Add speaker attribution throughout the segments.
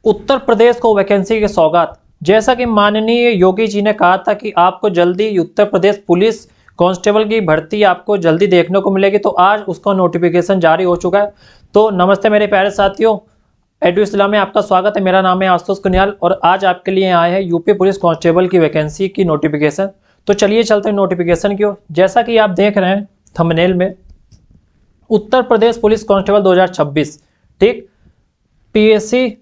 Speaker 1: उत्तर प्रदेश को वैकेंसी की सौगात। जैसा कि माननीय योगी जी ने कहा था कि आपको जल्दी उत्तर प्रदेश पुलिस कांस्टेबल की भर्ती आपको जल्दी देखने को मिलेगी, तो आज उसका नोटिफिकेशन जारी हो चुका है। तो नमस्ते मेरे प्यारे साथियों, एडू इस्लाम में आपका स्वागत है। मेरा नाम है आशुतोष कुनियाल और आज आपके लिए आए हैं यूपी पुलिस कांस्टेबल की वैकेंसी की नोटिफिकेशन। तो चलिए चलते हैं नोटिफिकेशन की ओर। जैसा कि आप देख रहे हैं थंबनेल में, उत्तर प्रदेश पुलिस कांस्टेबल 2026, ठीक, पीएससी,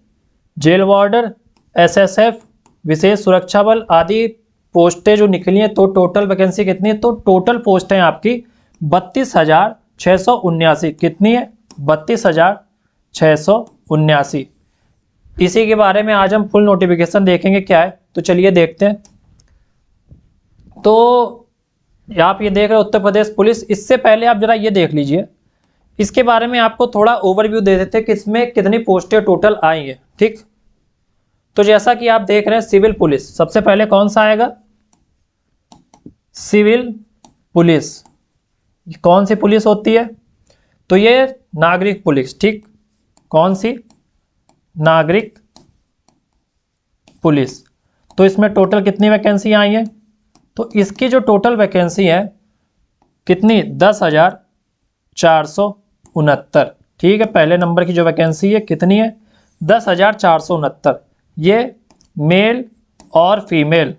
Speaker 1: जेल वार्डर, एसएसएफ, विशेष सुरक्षा बल आदि पोस्टें जो निकली हैं। तो टोटल वैकेंसी कितनी है? तो टोटल पोस्टें आपकी 32,679। कितनी है? 32,679। इसी के बारे में आज हम फुल नोटिफिकेशन देखेंगे क्या है। तो चलिए देखते हैं। तो आप ये देख रहे हो उत्तर प्रदेश पुलिस। इससे पहले आप जरा ये देख लीजिए, इसके बारे में आपको थोड़ा ओवरव्यू दे देते हैं कि इसमें कितनी पोस्टें टोटल आई हैं, ठीक। तो जैसा कि आप देख रहे हैं सिविल पुलिस, सबसे पहले कौन सा आएगा? Civil police. कौन सी पुलिस होती है? तो ये नागरिक पुलिस, ठीक। कौन सी? नागरिक पुलिस। तो इसमें टोटल कितनी वैकेंसी आई है? तो इसकी जो टोटल वैकेंसी है कितनी? 10,469, ठीक है। पहले नंबर की जो वैकेंसी है कितनी है? 10,469। ये मेल और फीमेल,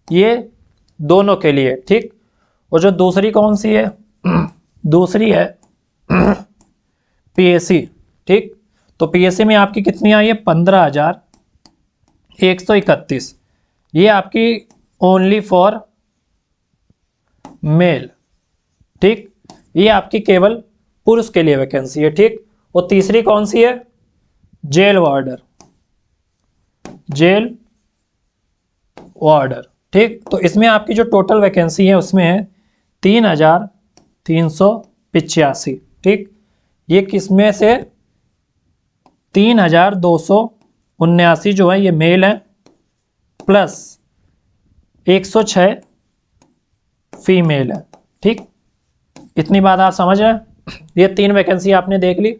Speaker 1: ये दोनों के लिए, ठीक। और जो दूसरी कौन सी है? दूसरी है पीएससी, ठीक। तो पीएससी में आपकी कितनी आई है? 15,131। ये आपकी ओनली फॉर मेल, ठीक। ये आपकी केवल पुरुष के लिए वैकेंसी है, ठीक। और तीसरी कौन सी है? जेल वार्डर, जेल वार्डर, ठीक। तो इसमें आपकी जो टोटल वैकेंसी है उसमें है 3,385, ठीक। ये किसमें से? 3,279 जो है ये मेल है, प्लस 106 फीमेल है, ठीक। इतनी बात आप समझ रहे हैं? ये 3 वैकेंसी आपने देख ली।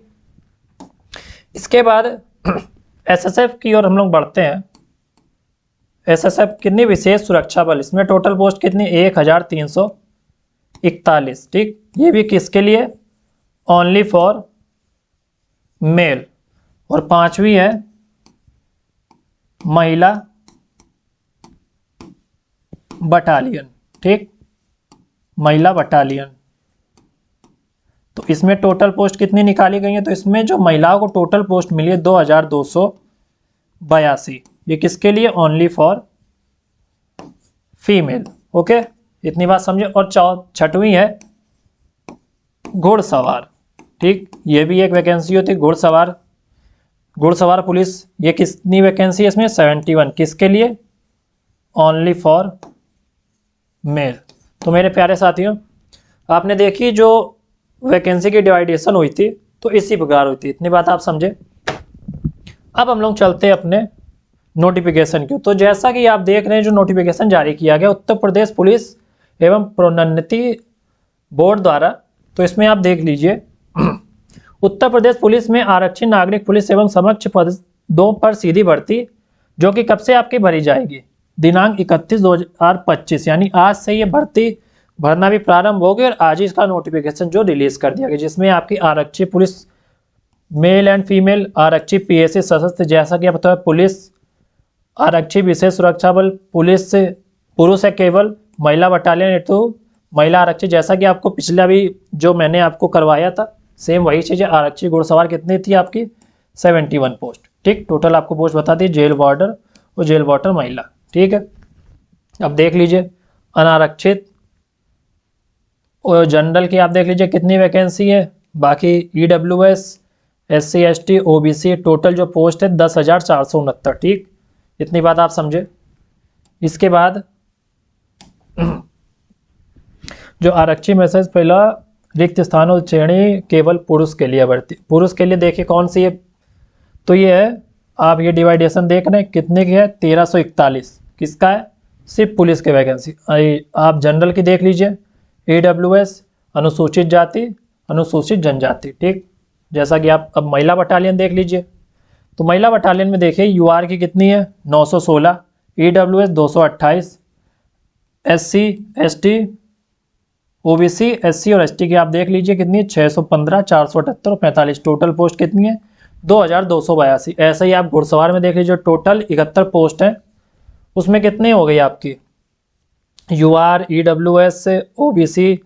Speaker 1: इसके बाद एसएसएफ की ओर हम लोग बढ़ते हैं। एसएसएफ कितनी? विशेष सुरक्षा बल। इसमें टोटल पोस्ट कितनी? 1,341, ठीक। ये भी किसके लिए? Only for male. और 5वीं है महिला बटालियन, ठीक। महिला बटालियन। तो इसमें टोटल पोस्ट कितनी निकाली गई है? तो इसमें जो महिलाओं को टोटल पोस्ट मिली है 2,282। ये किसके लिए? Only for female, okay. इतनी बात समझे। और 6वीं है घुड़सवार, ठीक। ये भी एक वैकेंसी होती है घुड़सवार, घुड़सवार पुलिस। ये कितनी वैकेंसी है इसमें? 71। किसके लिए? Only for male. तो मेरे प्यारे साथियों, आपने देखी जो वैकेंसी की डिवाइडेशन हुई थी, तो इसी प्रकार हुई थी। इतनी बात आप समझे। अब हम लोग चलते हैं अपने नोटिफिकेशन की। तो जैसा कि आप देख रहे हैं जो नोटिफिकेशन जारी किया गया उत्तर प्रदेश पुलिस एवं प्रोन्नति बोर्ड द्वारा, तो इसमें आप देख लीजिए उत्तर प्रदेश पुलिस में आरक्षित नागरिक पुलिस एवं समक्ष पदों पर सीधी भर्ती, जो कि कब से आपकी भरी जाएगी? दिनांक 31/2025, यानी आज से ये भर्ती भरना भी प्रारंभ हो गया और आज ही इसका नोटिफिकेशन जो रिलीज कर दिया गया, जिसमें आपकी आरक्षित पुलिस मेल एंड फीमेल, आरक्षित पीएससी सशस्त्र, जैसा कि आप बताया पुलिस, आरक्षित विशेष सुरक्षा बल पुलिस से पुरुष है केवल, महिला बटालियन तो महिला आरक्षित, जैसा कि आपको पिछला भी जो मैंने आपको करवाया था सेम वही चीज़ है। आरक्षित घुड़सवार कितनी थी आपकी? 71 पोस्ट, ठीक। टोटल आपको पोस्ट बता दी जेल वार्डर और जेल वार्डर महिला, ठीक है। अब देख लीजिए अनारक्षित और जनरल की आप देख लीजिए कितनी वैकेंसी है। बाकी EWS, SC ST, OBC, total जो पोस्ट है 10,469, ठीक। इतनी बात आप समझे। इसके बाद जो आरक्षित मैसेज पहला रिक्त स्थानों श्रेणी केवल पुरुष के लिए भर्ती। पुरुष के लिए देखिए कौन सी है? तो ये है, आप ये डिवाइडेशन देख रहे हैं कितने की है? 1,341। किसका है? सिर्फ पुलिस के वैकेंसी। आप जनरल की देख लीजिए, ईडब्ल्यूएस, अनुसूचित जाति, अनुसूचित जनजाति, ठीक। जैसा कि आप अब महिला बटालियन देख लीजिए तो महिला बटालियन में देखिए यूआर की कितनी है 916, EWS 228, SC ST OBC SC और एसटी की आप देख लीजिए कितनी है 615, 478 और 45। टोटल पोस्ट कितनी है 2282। ऐसे ही आप घुड़सवार में देख लीजिए टोटल 71 पोस्ट है, उसमें कितनी हो गई आपकी यूआर ईडब्ल्यूएस ओबीसी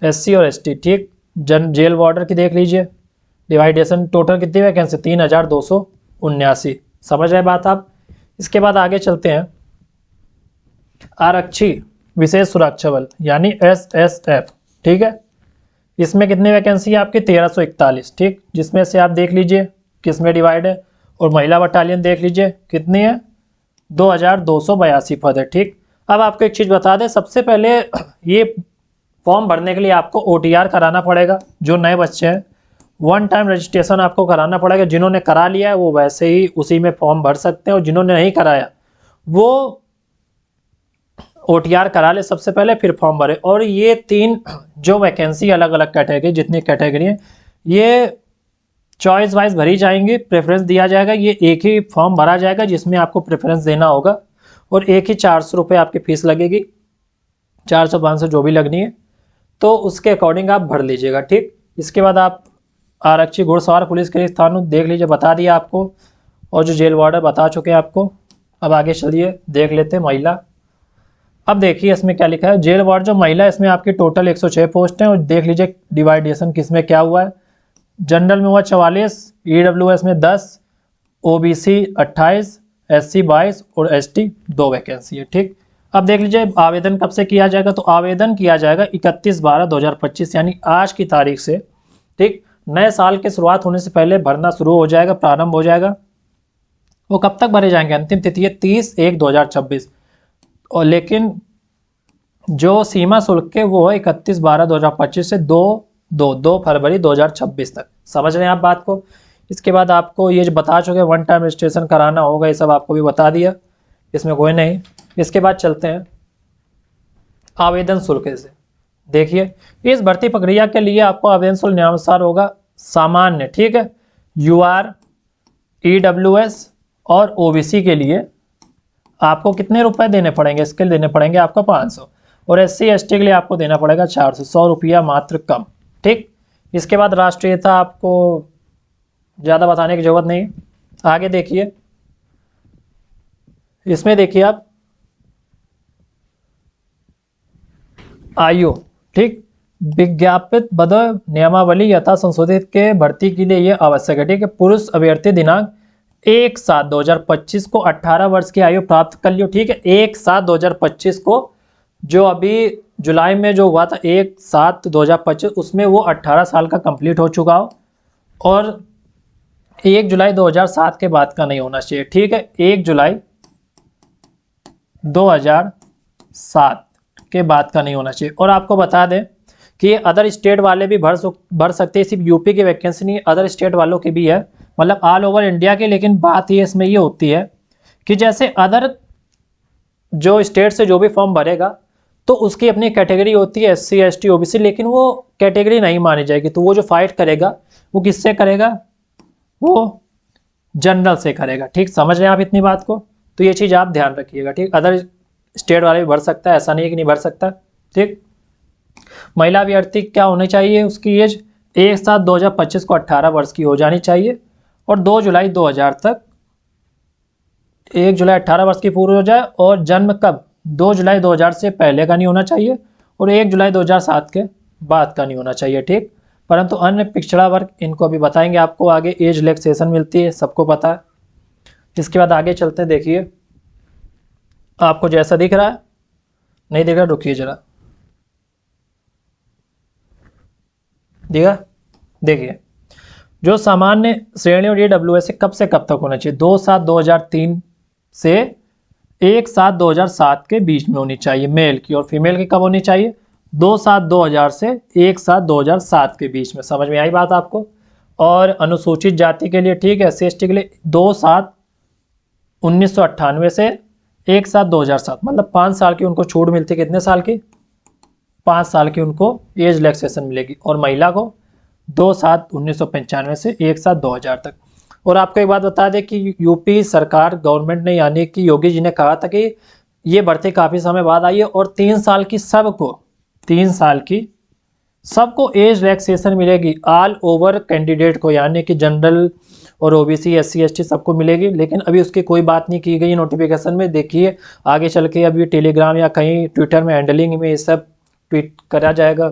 Speaker 1: एससी और एसटी। ठीक, जेल वार्डर की देख लीजिए डिवाइडेशन टोटल कितनी वैकेंसी 3279। समझ रहे बात आप। इसके बाद आगे चलते हैं आरक्षी विशेष सुरक्षा बल यानी एसएसएफ। ठीक है, इसमें कितनी वैकेंसी है आपकी 1341। ठीक, जिसमें से आप देख लीजिए किस में डिवाइड है, और महिला बटालियन देख लीजिए कितनी है 2282 पद है। ठीक, अब आपको एक चीज़ बता दें, सबसे पहले ये फॉर्म भरने के लिए आपको ओटीआर कराना पड़ेगा। जो नए बच्चे हैं वन टाइम रजिस्ट्रेशन आपको कराना पड़ेगा। जिन्होंने करा लिया है वो वैसे ही उसी में फॉर्म भर सकते हैं, और जिन्होंने नहीं कराया वो ओटीआर करा ले सबसे पहले, फिर फॉर्म भरे। और ये 3 जो वैकेंसी अलग अलग कैटेगरी, जितनी कैटेगरी है ये चॉइस वाइज भरी जाएंगी, प्रेफरेंस दिया जाएगा। ये एक ही फॉर्म भरा जाएगा जिसमें आपको प्रेफरेंस देना होगा, और एक ही 400 रुपये आपकी फीस लगेगी, 400-500 जो भी लगनी है, तो उसके अकॉर्डिंग आप भर लीजिएगा। ठीक, इसके बाद आप आरक्षी घुड़सवार पुलिस के स्थान देख लीजिए, बता दिया आपको, और जो जेल वार्डर बता चुके हैं आपको। अब आगे चलिए देख लेते हैं महिला। अब देखिए इसमें क्या लिखा है, जेल वार्ड जो महिला, इसमें आपकी टोटल 106 पोस्ट हैं, और देख लीजिए डिवाइडेशन किसमें क्या हुआ है। जनरल में हुआ 44, ईडब्ल्यूएस में 10, ओबीसी 28, एससी 22 और एसटी 2 वैकेंसी है। ठीक, अब देख लीजिए आवेदन कब से किया जाएगा, तो आवेदन किया जाएगा 31/12/2025 यानी आज की तारीख से। ठीक, नए साल की शुरुआत होने से पहले भरना शुरू हो जाएगा, प्रारंभ हो जाएगा। वो कब तक भरे जाएंगे, अंतिम तिथि है 30/1/2026, और लेकिन जो सीमा शुल्क है वो है 31/12/2025 से 2 फरवरी 2026 तक। समझ रहे हैं आप बात को। इसके बाद आपको ये जो बता चुके वन टाइम रजिस्ट्रेशन कराना होगा, ये सब आपको भी बता दिया, इसमें कोई नहीं। इसके बाद चलते हैं आवेदन शुल्क से। देखिए इस भर्ती प्रक्रिया के लिए आपको आवेदन शुल्क नियमानुसार होगा सामान्य। ठीक है, यूआर ईडब्ल्यूएस और ओबीसी के लिए आपको कितने रुपए देने पड़ेंगे, इसके लिए देने पड़ेंगे आपको 500, और एससी एसटी के लिए आपको देना पड़ेगा 400, 100 रुपया मात्र कम। ठीक, इसके बाद राष्ट्रीयता आपको ज़्यादा बताने की जरूरत नहीं। आगे देखिए, इसमें देखिए आप आयु। ठीक, विज्ञापित पद नियमावली यथा संशोधित के भर्ती के लिए यह आवश्यक है। ठीक है, पुरुष अभ्यर्थी दिनांक 1/7/2025 को 18 वर्ष की आयु प्राप्त कर लियो। ठीक है, 1/7/2025 को, जो अभी जुलाई में जो हुआ था 1/7/2025, उसमें वो 18 साल का कंप्लीट हो चुका हो, और 1 जुलाई 2007 के बाद का नहीं होना चाहिए। ठीक है, 1 जुलाई 2007 के बाद का नहीं होना चाहिए। और आपको बता दें कि अदर स्टेट वाले भी भर सकते हैं, सिर्फ यूपी की वैकेंसी नहीं, अदर स्टेट वालों की भी है, मतलब ऑल ओवर इंडिया के। लेकिन बात ये इसमें ये होती है कि जैसे अदर जो स्टेट से जो भी फॉर्म भरेगा तो उसकी अपनी कैटेगरी होती है एससी एसटी ओबीसी, लेकिन वो कैटेगरी नहीं मानी जाएगी। तो वो जो फाइट करेगा वो किससे करेगा, वो जनरल से करेगा। ठीक, समझ रहे हैं आप इतनी बात को, तो ये चीज़ आप ध्यान रखिएगा। ठीक, अदर स्टेट वाले भी भर सकता है, ऐसा नहीं है कि नहीं भर सकता। ठीक, महिला अभ्यर्थी क्या होनी चाहिए, उसकी एज 1/7/2025 को 18 वर्ष की हो जानी चाहिए, और 2 जुलाई 2000 तक 1 जुलाई 18 वर्ष की पूरी हो जाए, और जन्म कब 2 जुलाई 2000 से पहले का नहीं होना चाहिए, और 1 जुलाई 2007 के बाद का नहीं होना चाहिए। ठीक, परंतु अन्य पिछड़ा वर्ग इनको अभी बताएंगे आपको आगे, एज रिलैक्सेशन मिलती है, सबको पता है। इसके बाद आगे चलते हैं। देखिए आपको जैसा दिख रहा है, नहीं दिख रहा रुकिए जरा, देखिए जो सामान्य श्रेणी और ईडब्ल्यूएस कब से कब तक होना चाहिए, 2/7/2003 से 1/7/2007 के बीच में होनी चाहिए मेल की, और फीमेल की कब होनी चाहिए 2/7/2000 से 1/7/2007 के बीच में। समझ में आई बात आपको। और अनुसूचित जाति के लिए, ठीक है, SC/ST के लिए 2/7/1998 से 1/7/2007, मतलब 5 साल की उनको छूट मिलती है। कितने साल की, 5 साल की उनको एज रिलैक्सेशन मिलेगी। और महिला को 2/7/1995 से 1/7/2000 तक। और आपको एक बात बता दें कि यूपी सरकार गवर्नमेंट ने यानी कि योगी जी ने कहा था कि ये भर्ती काफ़ी समय बाद आई है और 3 साल की सबको 3 साल की सबको एज रिलैक्सेशन मिलेगी ऑल ओवर कैंडिडेट को, यानी कि जनरल और ओबीसी एससी एसटी सबको मिलेगी। लेकिन अभी उसकी कोई बात नहीं की गई नोटिफिकेशन में। देखिए आगे चल के अभी टेलीग्राम या कहीं ट्विटर में हैंडलिंग में ये सब ट्वीट करा जाएगा,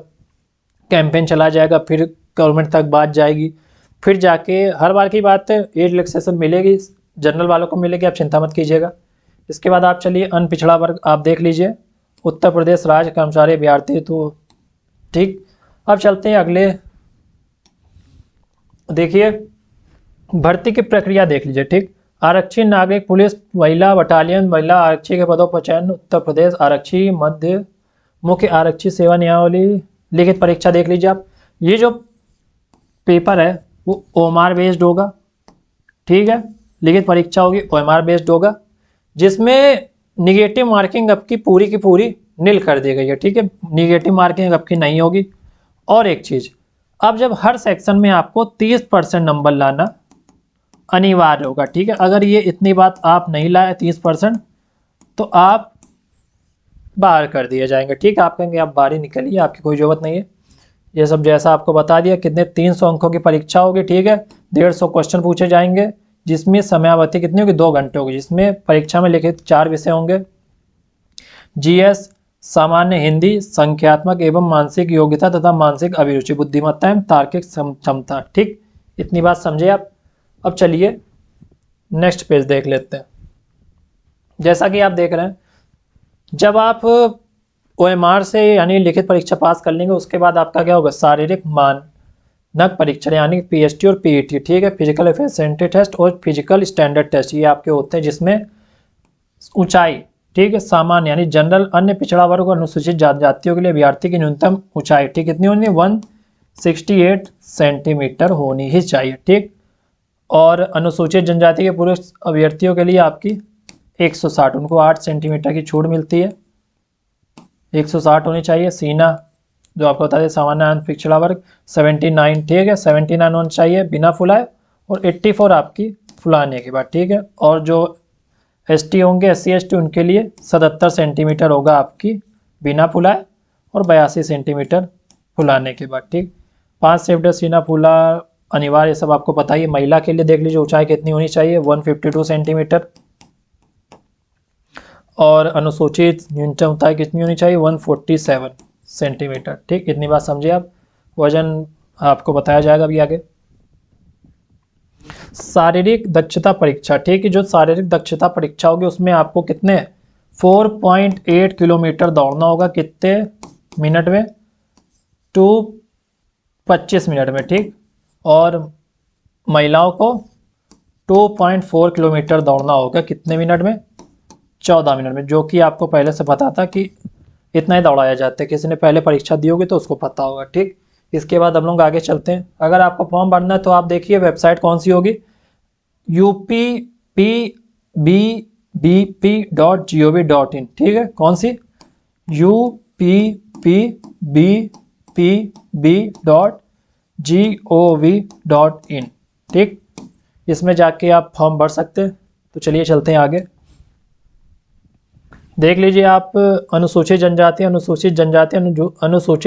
Speaker 1: कैंपेन चला जाएगा, फिर गवर्नमेंट तक बात जाएगी, फिर जाके हर बार की बात है एज रिलैक्सेशन मिलेगी, जनरल वालों को मिलेगी, आप चिंता मत कीजिएगा। इसके बाद आप चलिए अनपिछड़ा वर्ग आप देख लीजिए, उत्तर प्रदेश राज्य कर्मचारी अभ्यर्थी, तो ठीक। अब चलते हैं अगले, देखिए भर्ती की प्रक्रिया देख लीजिए, ठीक। आरक्षी नागरिक पुलिस महिला बटालियन महिला आरक्षी के पदों पर चयन उत्तर प्रदेश आरक्षी मध्य मुख्य आरक्षी सेवा नियमावली लिखित परीक्षा देख लीजिए आप। ये जो पेपर है वो ओएमआर बेस्ड होगा, ठीक है, लिखित परीक्षा होगी ओएमआर बेस्ड होगा, जिसमें निगेटिव मार्किंग आपकी पूरी की पूरी नील कर दी गई है, ठीक है, निगेटिव मार्किंग आपकी नहीं होगी। और एक चीज़, अब जब हर सेक्शन में आपको 30% नंबर लाना अनिवार्य होगा, ठीक है। अगर ये इतनी बात आप नहीं लाए 30% तो आप बाहर कर दिए जाएंगे, ठीक है। आप कहेंगे आप बाहर ही निकलिए, आपकी कोई ज़रूरत नहीं है। ये सब जैसा आपको बता दिया, कितने 300 अंकों की परीक्षा होगी, ठीक है, 150 क्वेश्चन पूछे जाएंगे, जिसमें समयावधि कितनी होगी 2 घंटे होगी, जिसमें परीक्षा में लिखित 4 विषय होंगे, जीएस, सामान्य हिंदी, संख्यात्मक एवं मानसिक योग्यता तथा मानसिक अभिरुचि, बुद्धिमत्ता एवं तार्किक क्षमता, ठीक। इतनी बात समझे आप। अब चलिए नेक्स्ट पेज देख लेते हैं। जैसा कि आप देख रहे हैं, जब आप ओएमआर से यानी लिखित परीक्षा पास कर लेंगे, उसके बाद आपका क्या होगा, शारीरिक मानक परीक्षण यानी पीएसटी और पीईटी, ठीक है, फिजिकल एफिशिएंसी टेस्ट और फिजिकल स्टैंडर्ड टेस्ट, ये आपके होते हैं, जिसमें ऊंचाई, ठीक है, सामान्य यानी जनरल, अन्य पिछड़ा वर्ग और अनुसूचित जातियों के लिए अभ्यर्थी की न्यूनतम ऊंचाई, ठीक, कितनी होनी है 168 सेंटीमीटर होनी ही चाहिए, ठीक। और अनुसूचित जनजाति के पुरुष अभ्यर्थियों के लिए आपकी 160, उनको 8 सेंटीमीटर की छूट मिलती है, 160 होनी चाहिए। सीना जो आपको बता दें सामान्य पिछड़ा वर्ग 79, ठीक है, 79 होना चाहिए बिना फुलाए, और 84 आपकी फुलाने के बाद, ठीक है। और जो एसटी होंगे एससी एसटी उनके लिए 77 सेंटीमीटर होगा आपकी बिना फुलाए, और 82 सेंटीमीटर फुलाने के बाद, ठीक। 5 सेंटीमीटर सीना फुला अनिवार्य, सब आपको पता ही। महिला के लिए देख लीजिए ऊंचाई कितनी होनी चाहिए 152 सेंटीमीटर, और अनुसूचित न्यूनतम ऊंचाई कितनी होनी चाहिए 147 सेंटीमीटर, ठीक। इतनी बात समझिए आप। वजन आपको बताया जाएगा अभी आगे। शारीरिक दक्षता परीक्षा, ठीक है, जो शारीरिक दक्षता परीक्षा होगी उसमें आपको कितने 4.8 किलोमीटर दौड़ना होगा, कितने मिनट में 25 मिनट में, ठीक। और महिलाओं को 2.4 किलोमीटर दौड़ना होगा, कितने मिनट में 14 मिनट में, जो कि आपको पहले से पता था कि इतना ही दौड़ाया जाता है, किसी ने पहले परीक्षा दी होगी तो उसको पता होगा, ठीक। इसके बाद हम लोग आगे चलते हैं। अगर आपको फॉर्म भरना है तो आप देखिए वेबसाइट कौन सी होगी, uppbbp.gov.in, ठीक है, कौन सी uppbbp.gov.in, ठीक। इसमें जाके आप फॉर्म भर सकते हैं। तो चलिए चलते हैं आगे। देख लीजिए आप अनुसूचित जनजाति अनुसूचित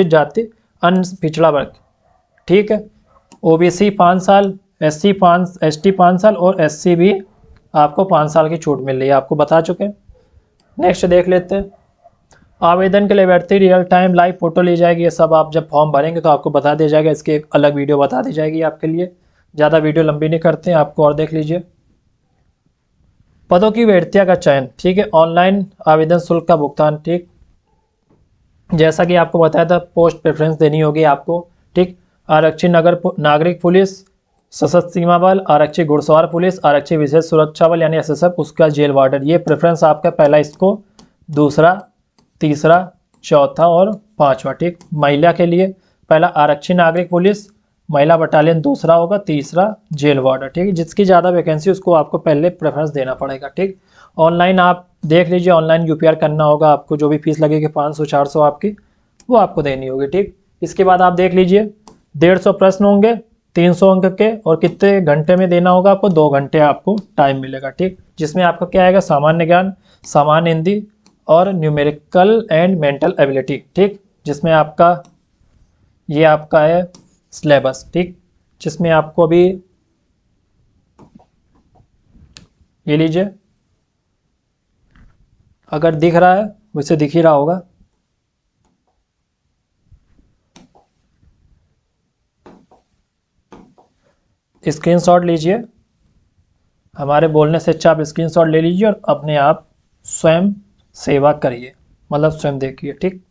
Speaker 1: जाति अन्य पिछड़ा वर्ग, ठीक है, ओबीसी 5 साल, एसटी 5 साल और एससी भी आपको 5 साल की छूट मिल रही है, आपको बता चुके हैं। नेक्स्ट देख लेते हैं। आवेदन के लिए अभ्यर्थी रियल टाइम लाइव फोटो ली जाएगी, ये सब आप जब फॉर्म भरेंगे तो आपको बता दिया जाएगा, इसकी एक अलग वीडियो बता दी जाएगी आपके लिए। ज़्यादा वीडियो लंबी नहीं करते हैं आपको, और देख लीजिए। पदों की वैधता का चयन, ठीक है, ऑनलाइन आवेदन शुल्क का भुगतान, ठीक, जैसा कि आपको बताया था पोस्ट प्रेफरेंस देनी होगी आपको, ठीक। आरक्षी नागरिक पुलिस, सशस्त्र सीमा बल, आरक्षी घुड़सवार पुलिस, आरक्षी विशेष सुरक्षा बल यानी एसएसएफ, उसका जेल वार्डन, ये प्रेफरेंस आपका पहला, इसको दूसरा, तीसरा, चौथा और 5वां, ठीक। महिला के लिए पहला आरक्षी नागरिक पुलिस, महिला बटालियन दूसरा होगा, तीसरा जेल वार्डन, ठीक है। जिसकी ज़्यादा वैकेंसी उसको आपको पहले प्रेफरेंस देना पड़ेगा, ठीक। ऑनलाइन आप देख लीजिए, ऑनलाइन यूपीआर करना होगा आपको, जो भी फीस लगेगी 500-400 आपकी, वो आपको देनी होगी, ठीक। इसके बाद आप देख लीजिए 150 प्रश्न होंगे, 300 अंक के, और कितने घंटे में देना होगा आपको, 2 घंटे आपको टाइम मिलेगा, ठीक। जिसमें आपका क्या आएगा, सामान्य ज्ञान, सामान्य हिंदी और न्यूमेरिकल एंड मेंटल एबिलिटी, ठीक। जिसमें आपका ये आपका है सिलेबस, ठीक। जिसमें आपको अभी ये लीजिए, अगर दिख रहा है वैसे दिख ही रहा होगा, स्क्रीनशॉट लीजिए, हमारे बोलने से अच्छा आप स्क्रीनशॉट ले लीजिए और अपने आप स्वयं सेवा करिए, मतलब स्वयं देखिए, ठीक।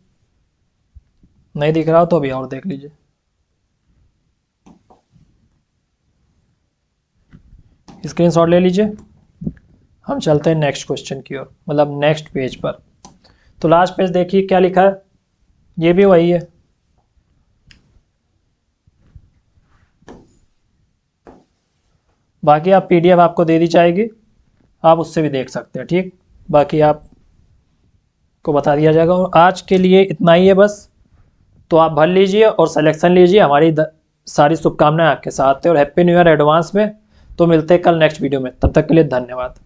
Speaker 1: नहीं दिख रहा हो तो अभी और देख लीजिए। स्क्रीनशॉट ले लीजिए, हम चलते हैं नेक्स्ट क्वेश्चन की ओर, मतलब नेक्स्ट पेज पर। तो लास्ट पेज देखिए क्या लिखा है, ये भी वही है। बाकी आप पीडीएफ आपको दे दी जाएगी, आप उससे भी देख सकते हैं, ठीक। बाकी आप को बता दिया जाएगा, और आज के लिए इतना ही है बस। तो आप भर लीजिए और सिलेक्शन लीजिए, हमारी सारी शुभकामनाएं आपके साथ है, और हैप्पी न्यू ईयर एडवांस में। तो मिलते हैं कल नेक्स्ट वीडियो में, तब तक के लिए धन्यवाद।